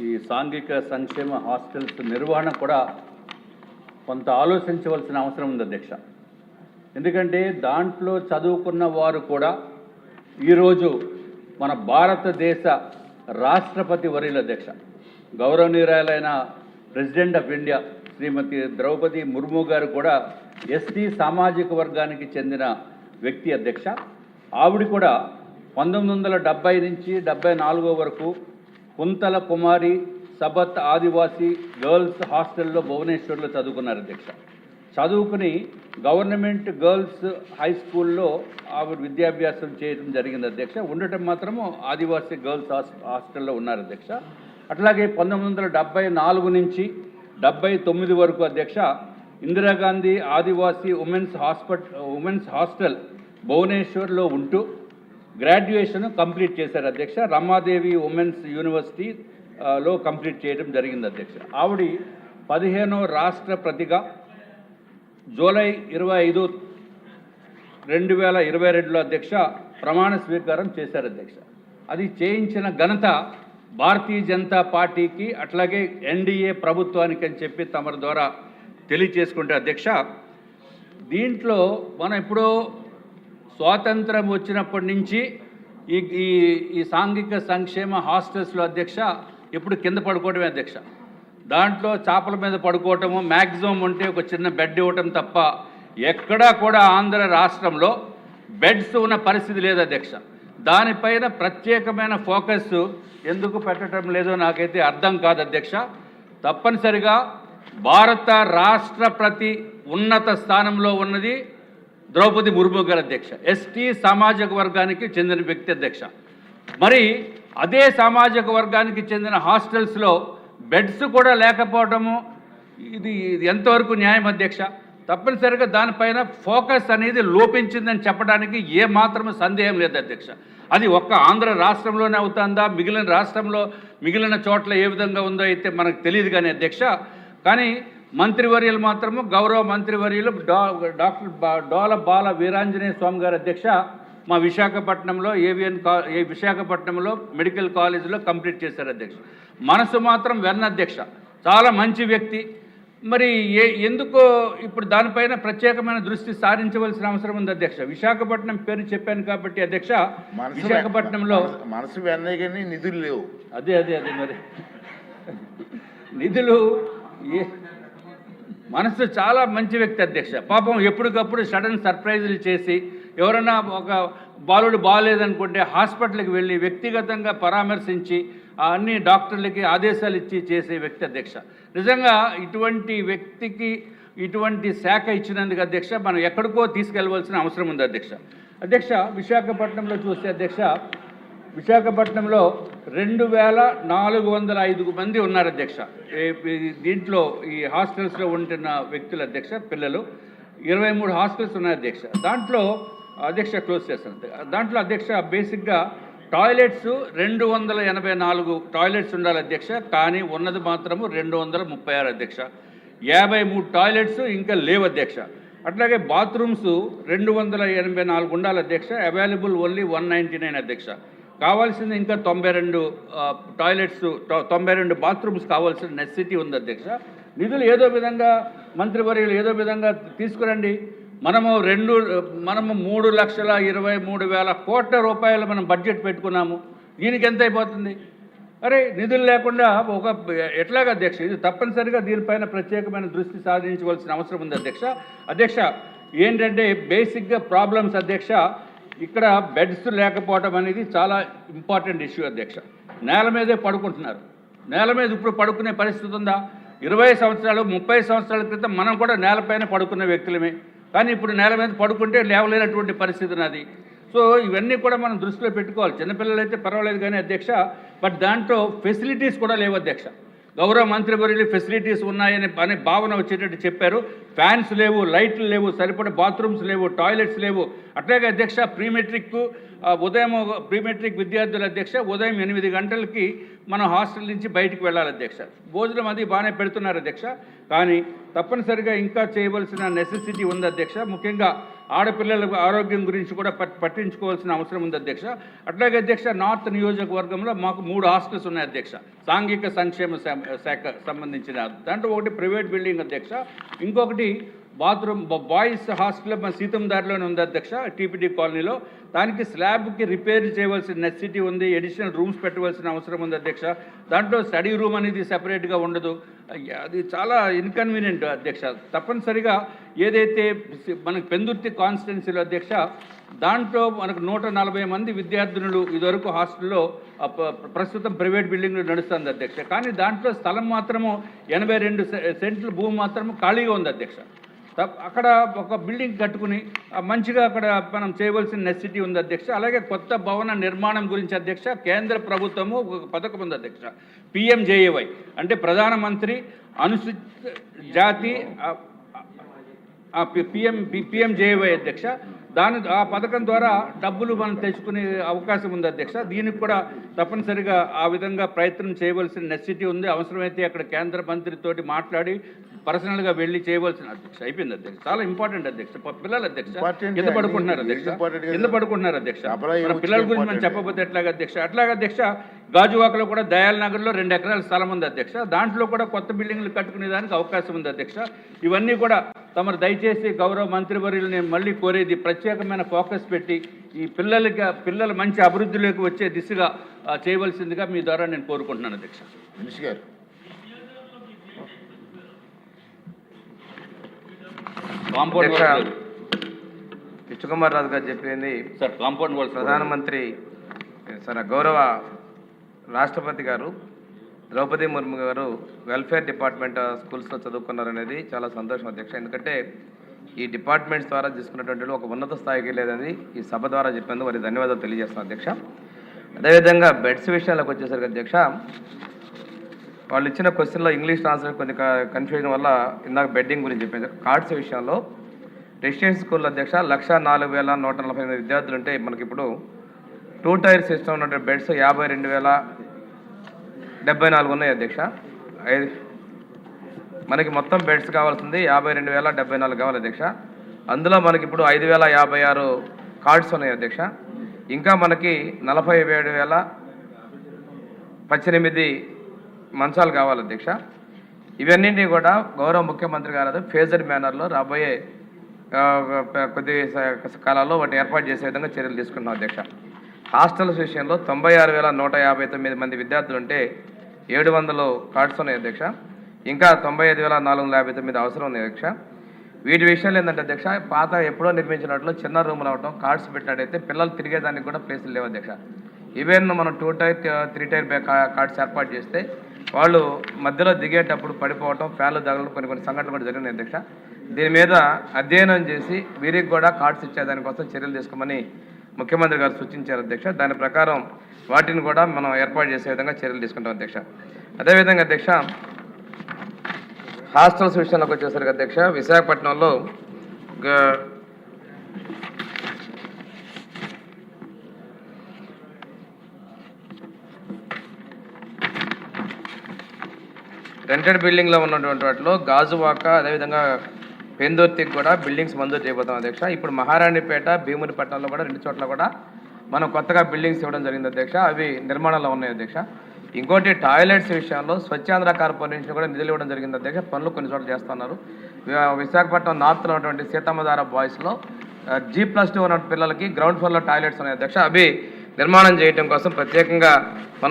ఈ సాంఘిక సంక్షేమ హాస్టల్స్ నిర్వహణ కూడా కొంత ఆలోచించవలసిన అవసరం ఉంది అధ్యక్ష. ఎందుకంటే దాంట్లో చదువుకున్న వారు కూడా ఈరోజు మన భారతదేశ రాష్ట్రపతి వర్యుల అధ్యక్ష, గౌరవనీయురాలైన ప్రెసిడెంట్ ఆఫ్ ఇండియా శ్రీమతి ద్రౌపది ముర్ము గారు కూడా ఎస్టీ సామాజిక వర్గానికి చెందిన వ్యక్తి అధ్యక్ష. ఆవిడ కూడా 1970 నుంచి 74 వరకు కుంతల కుమారి సబత్ ఆదివాసీ గర్ల్స్ హాస్టల్లో భువనేశ్వర్లో చదువుకున్నారు అధ్యక్ష. చదువుకుని గవర్నమెంట్ గర్ల్స్ హై స్కూల్లో ఆవిడ విద్యాభ్యాసం చేయడం జరిగింది అధ్యక్ష. ఉండటం మాత్రము ఆదివాసీ గర్ల్స్ హాస్టల్లో ఉన్నారు అధ్యక్ష. అట్లాగే 1974 నుంచి 79 వరకు అధ్యక్ష ఇందిరాగాంధీ ఆదివాసీ ఉమెన్స్ హాస్టల్ భువనేశ్వర్లో ఉంటూ గ్రాడ్యుయేషన్ కంప్లీట్ చేశారు అధ్యక్ష. రమాదేవి ఉమెన్స్ యూనివర్సిటీలో కంప్లీట్ చేయడం జరిగింది అధ్యక్ష. ఆవిడ 15వ రాష్ట్రపతిగా జూలై 25, 2022లో అధ్యక్ష ప్రమాణ స్వీకారం చేశారు అధ్యక్ష. అది చేయించిన ఘనత భారతీయ జనతా పార్టీకి అట్లాగే ఎన్డీఏ ప్రభుత్వానికి అని చెప్పి తమరి ద్వారా తెలియచేసుకుంటే అధ్యక్ష, దీంట్లో మనం ఎప్పుడో స్వాతంత్రం వచ్చినప్పటి నుంచి ఈ సాంఘిక సంక్షేమ హాస్టల్స్లో అధ్యక్ష ఎప్పుడు కింద పడుకోవడమే అధ్యక్ష. దాంట్లో చేపల మీద పడుకోవటము, మ్యాక్సిమం ఉంటే ఒక చిన్న బెడ్ ఇవ్వటం తప్ప ఎక్కడా కూడా ఆంధ్ర రాష్ట్రంలో బెడ్స్ ఉన్న పరిస్థితి లేదు అధ్యక్ష. దానిపైన ప్రత్యేకమైన ఫోకస్ ఎందుకు పెట్టడం లేదో నాకైతే అర్థం కాదు అధ్యక్ష. తప్పనిసరిగా భారత రాష్ట్రపతి ఉన్నత స్థానంలో ఉన్నది ద్రౌపది ముర్ము గారు అధ్యక్ష. ఎస్టీ సామాజిక వర్గానికి చెందిన వ్యక్తి అధ్యక్ష. మరి అదే సామాజిక వర్గానికి చెందిన హాస్టల్స్లో బెడ్స్ కూడా లేకపోవటము ఇది ఎంతవరకు న్యాయం అధ్యక్ష? తప్పనిసరిగా దానిపైన ఫోకస్ అనేది లోపించిందని చెప్పడానికి ఏమాత్రం సందేహం లేదు అధ్యక్ష. అది ఒక్క ఆంధ్ర రాష్ట్రంలోనే అవుతుందా, మిగిలిన చోట్ల ఏ విధంగా ఉందో అయితే మనకు తెలియదు కానీ అధ్యక్ష. కానీ మంత్రివర్యులు మాత్రము గౌరవ మంత్రివర్యులు డాక్టర్ డోల బాల వీరాంజనేయ స్వామి గారు అధ్యక్ష మా విశాఖపట్నంలో విశాఖపట్నంలో మెడికల్ కాలేజీలో కంప్లీట్ చేశారు అధ్యక్ష. మనసు మాత్రం వెన్న అధ్యక్ష, చాలా మంచి వ్యక్తి. మరి ఎందుకో ఇప్పుడు దానిపైన ప్రత్యేకమైన దృష్టి సారించవలసిన అవసరం ఉంది అధ్యక్ష. విశాఖపట్నం పేరు చెప్పాను కాబట్టి అధ్యక్ష, విశాఖపట్నంలో మనసు వెన్న కానీ నిధులు లేవు. అదే మరి నిధులు మనసు చాలా మంచి వ్యక్తి అధ్యక్ష. పాపం ఎప్పటికప్పుడు సడన్ సర్ప్రైజులు చేసి ఎవరైనా ఒక బాలుడు బాగాలేదనుకుంటే హాస్పిటల్కి వెళ్ళి వ్యక్తిగతంగా పరామర్శించి అన్ని డాక్టర్లకి ఆదేశాలు ఇచ్చి చేసే వ్యక్తి అధ్యక్ష. నిజంగా ఇటువంటి వ్యక్తికి ఇటువంటి శాఖ ఇచ్చినందుకు అధ్యక్ష మనం ఎక్కడికో తీసుకెళ్లవలసిన అవసరం ఉంది అధ్యక్ష. విశాఖపట్నంలో చూస్తే అధ్యక్ష, విశాఖపట్నంలో 2405 మంది ఉన్నారు అధ్యక్ష. దీంట్లో ఈ హాస్టల్స్లో ఉంటున్న వ్యక్తులు అధ్యక్ష, పిల్లలు 23 హాస్టల్స్ ఉన్నాయి అధ్యక్ష. దాంట్లో అధ్యక్ష క్లోజ్ చేస్తాను. దాంట్లో అధ్యక్ష బేసిక్గా టాయిలెట్స్ 284 టాయిలెట్స్ ఉండాలి అధ్యక్ష. కానీ ఉన్నది మాత్రము 236 అధ్యక్ష. 53 టాయిలెట్స్ ఇంకా లేవు అధ్యక్ష. అట్లాగే బాత్రూమ్స్ 284 ఉండాలి అధ్యక్ష. అవైలబుల్ ఓన్లీ 199 అధ్యక్ష. కావాల్సింది ఇంకా 92 టాయిలెట్స్, 92 బాత్రూమ్స్ కావాల్సిన నెసెసిటీ ఉంది అధ్యక్ష. నిధులు ఏదో విధంగా మంత్రివర్యులు ఏదో విధంగా తీసుకురండి. మనము 3,23,000 కోట్ల రూపాయలు మనం బడ్జెట్ పెట్టుకున్నాము. దీనికి ఎంత అయిపోతుంది? అరే నిధులు లేకుండా ఎట్లాగా అధ్యక్ష? ఇది తప్పనిసరిగా దీనిపైన ప్రత్యేకమైన దృష్టి సాధించవలసిన అవసరం ఉంది అధ్యక్ష. ఏంటంటే బేసిక్గా ప్రాబ్లమ్స్ అధ్యక్ష, ఇక్కడ బెడ్స్ లేకపోవడం అనేది చాలా ఇంపార్టెంట్ ఇష్యూ అధ్యక్ష. నేల మీదే పడుకుంటున్నారు. నేల మీద ఇప్పుడు పడుకునే పరిస్థితి ఉందా? 20 సంవత్సరాలు 30 సంవత్సరాల క్రితం మనం కూడా నేలపైన పడుకున్న వ్యక్తులమే. కానీ ఇప్పుడు నేల మీద పడుకుంటే లేవలేనటువంటి పరిస్థితి నాది. సో ఇవన్నీ కూడా మనం దృష్టిలో పెట్టుకోవాలి. చిన్నపిల్లలు అయితే పర్వాలేదు కానీ అధ్యక్ష, బట్ దాంట్లో ఫెసిలిటీస్ కూడా లేవు అధ్యక్ష. గౌరవ మంత్రివర్యులు ఫెసిలిటీస్ ఉన్నాయని అనే భావన వచ్చేటట్టు చెప్పారు. ఫ్యాన్స్ లేవు, లైట్లు లేవు, సరిపడే బాత్రూమ్స్ లేవు, టాయిలెట్స్ లేవు. అట్లాగే అధ్యక్ష ప్రీమెట్రిక్ విద్యార్థుల అధ్యక్ష ఉదయం 8 గంటలకి మనం హాస్టల్ నుంచి బయటికి వెళ్ళాలి అధ్యక్ష. భోజనం అది బాగానే పెడుతున్నారు అధ్యక్ష. కానీ తప్పనిసరిగా ఇంకా చేయవలసిన నెసెసిటీ ఉంది అధ్యక్ష. ముఖ్యంగా ఆడపిల్లల ఆరోగ్యం గురించి కూడా పట్టించుకోవాల్సిన అవసరం ఉంది అధ్యక్ష. అట్లాగే అధ్యక్ష, నార్త్ నియోజకవర్గంలో మాకు 3 హాస్టల్స్ ఉన్నాయి అధ్యక్ష, సాంఘిక సంక్షేమ శాఖ సంబంధించిన. దాంట్లో ఒకటి ప్రైవేట్ బిల్డింగ్ అధ్యక్ష, ఇంకొకటి బాత్రూమ్ బాయ్స్ హాస్టల్ మన సీతందారిలోనే ఉంది అధ్యక్ష, టీపీటీ కాలనీలో. దానికి స్లాబ్కి రిపేర్ చేయవలసిన నెసిటీ ఉంది, అడిషనల్ రూమ్స్ పెట్టవలసిన అవసరం ఉంది అధ్యక్ష. దాంట్లో స్టడీ రూమ్ అనేది సెపరేట్గా ఉండదు, అది చాలా ఇన్కన్వీనియంట్ అధ్యక్ష. తప్పనిసరిగా ఏదైతే మనకు పెందుర్తి కాన్స్టిట్యున్సీలో అధ్యక్ష, దాంట్లో మనకు 140 మంది విద్యార్థినులు ఇదివరకు హాస్టల్లో ప్రస్తుతం ప్రైవేట్ బిల్డింగ్లో నడుస్తుంది అధ్యక్ష. కానీ దాంట్లో స్థలం మాత్రము 82 సెంట్ల భూమి మాత్రము ఖాళీగా ఉంది అధ్యక్ష. అక్కడ ఒక బిల్డింగ్ కట్టుకుని మంచిగా అక్కడ మనం చేయవలసిన నెసిటీ ఉంది అధ్యక్ష. అలాగే కొత్త భవన నిర్మాణం గురించి అధ్యక్ష, కేంద్ర ప్రభుత్వము ఒక పథకం ఉంది అధ్యక్ష, PMJAY, అంటే ప్రధానమంత్రి అనుసూచిత జాతి PMJAY అధ్యక్ష. ఆ పథకం ద్వారా డబ్బులు మనం తెచ్చుకునే అవకాశం ఉంది అధ్యక్ష. దీనికి కూడా తప్పనిసరిగా ఆ విధంగా ప్రయత్నం చేయవలసిన నెసిటీ ఉంది. అవసరమైతే అక్కడ కేంద్ర మంత్రితోటి మాట్లాడి పర్సనల్గా వెళ్ళి చేయవలసిన అధ్యక్ష. అయిపోయింది అధ్యక్ష, చాలా ఇంపార్టెంట్ అధ్యక్ష. పిల్లలు అధ్యక్ష కింద పడుకుంటున్నారు అధ్యక్ష, కింద పడుకుంటున్నారు అధ్యక్ష. మన పిల్లల గురించి మనం చెప్పబోతే ఎట్లాగ అధ్యక్ష. అట్లాగే అధ్యక్ష, గాజువాకలో కూడా దయాల్ నగర్లో 2 ఎకరాల స్థలం ఉంది అధ్యక్ష. దాంట్లో కూడా కొత్త బిల్డింగ్లు కట్టుకునే దానికి అవకాశం ఉంది అధ్యక్ష. ఇవన్నీ కూడా తమరు దయచేసి గౌరవ మంత్రివర్యులు నేను మళ్ళీ కోరేది, ప్రత్యేకమైన ఫోకస్ పెట్టి ఈ పిల్లల మంచి అభివృద్ధిలోకి వచ్చే దిశగా చేయవలసిందిగా మీ ద్వారా నేను కోరుకుంటున్నాను అధ్యక్ష. మినిషి గారు, కాంపౌండ్ విష్ణుకుమార్ రాజు గారు చెప్పింది సార్, కాంపౌండ్ వాల్ ప్రధానమంత్రి గౌరవ రాష్ట్రపతి గారు ద్రౌపది ముర్ము గారు వెల్ఫేర్ డిపార్ట్మెంట్ స్కూల్స్లో చదువుకున్నారనేది చాలా సంతోషం అధ్యక్ష. ఎందుకంటే ఈ డిపార్ట్మెంట్స్ ద్వారా తీసుకున్నటువంటి ఒక ఉన్నత స్థాయికి లేదని ఈ సభ ద్వారా చెప్పేందుకు వారి ధన్యవాదాలు తెలియజేస్తాను అధ్యక్ష. అదేవిధంగా బెడ్స్ విషయాలకు వచ్చేసరికి అధ్యక్ష, వాళ్ళు ఇచ్చిన క్వశ్చన్లో ఇంగ్లీష్ ట్రాన్స్లేట్ కొంచెం కన్ఫ్యూజన్ వల్ల ఇందాక బెడ్డింగ్ గురించి చెప్పారు. కార్డ్స్ విషయంలో రెసిడెన్షియల్ స్కూల్ అధ్యక్ష 104,148 విద్యార్థులు ఉంటే మనకి ఇప్పుడు 2 టైర్ సిస్టమ్ ఉన్నటువంటి బెడ్స్ 52,074 ఉన్నాయి అధ్యక్ష. మనకి మొత్తం బెడ్స్ కావాల్సింది 52,074 కావాలి అధ్యక్ష. అందులో మనకి ఇప్పుడు 5,056 కార్డ్స్ ఉన్నాయి అధ్యక్ష. ఇంకా మనకి 47,018 మంచాలు కావాలి అధ్యక్ష. ఇవన్నింటినీ కూడా గౌరవ ముఖ్యమంత్రి గారు ఫేజర్ మేనర్లో రాబోయే కొద్ది కాలాల్లో వాటి ఏర్పాటు చేసే విధంగా చర్యలు తీసుకుంటున్నాం అధ్యక్ష. హాస్టల్స్ విషయంలో 96,159 మంది విద్యార్థులు ఉంటే 700 కార్డ్స్ ఉన్నాయి అధ్యక్ష. ఇంకా 95,459 అవసరం ఉంది అధ్యక్ష. వీటి విషయాలు ఏంటంటే అధ్యక్ష, పాత ఎప్పుడో నిర్మించినట్లు చిన్న రూములు అవటం, కార్డ్స్ పెట్టినట్టయితే పిల్లలు తిరిగేదానికి కూడా ప్లేసులు లేవు అధ్యక్ష. ఈవెన్ మనం 2 టైర్ 3 టైర్ కార్డ్స్ ఏర్పాటు చేస్తే వాళ్ళు మధ్యలో దిగేటప్పుడు పడిపోవటం, ఫ్యాన్లు తగలడం కొన్ని సంఘటనలు కూడా జరిగినాయి అధ్యక్ష. దీని మీద అధ్యయనం చేసి వీరికి కూడా కార్డ్స్ ఇచ్చేదానికోసం చర్యలు తీసుకోమని ముఖ్యమంత్రి గారు సూచించారు అధ్యక్ష. దాని ప్రకారం వాటిని కూడా మనం ఏర్పాటు చేసే విధంగా చర్యలు తీసుకుంటాం అధ్యక్ష. అదేవిధంగా అధ్యక్ష, హాస్టల్స్ విషయంలోకి వచ్చేసరికి అధ్యక్ష, విశాఖపట్నంలో రెంటెడ్ బిల్డింగ్లో ఉన్నటువంటి వాటిలో గాజువాక అదేవిధంగా పెందుర్తికి కూడా బిల్డింగ్స్ మంజూరు చేయబోతాం అధ్యక్ష. ఇప్పుడు మహారాణిపేట, భీమునిపట్నంలో కూడా 2 చోట్ల కూడా మనం కొత్తగా బిల్డింగ్స్ ఇవ్వడం జరిగింది అధ్యక్ష. అవి నిర్మాణంలో ఉన్నాయి అధ్యక్ష. ఇంకోటి టాయిలెట్స్ విషయంలో స్వచ్ఛాంధ్ర కార్పొరేషన్ కూడా నిధులు ఇవ్వడం జరిగింది అధ్యక్ష. పనులు కొన్ని చోట్ల చేస్తున్నారు. విశాఖపట్నం నార్త్లో ఉన్నటువంటి సీతమ్మధార బాయ్స్లో G+2 ఉన్న పిల్లలకి గ్రౌండ్ ఫ్లోర్లో టాయిలెట్స్ ఉన్నాయి అధ్యక్ష. అవి నిర్మాణం చేయడం కోసం ప్రత్యేకంగా మనం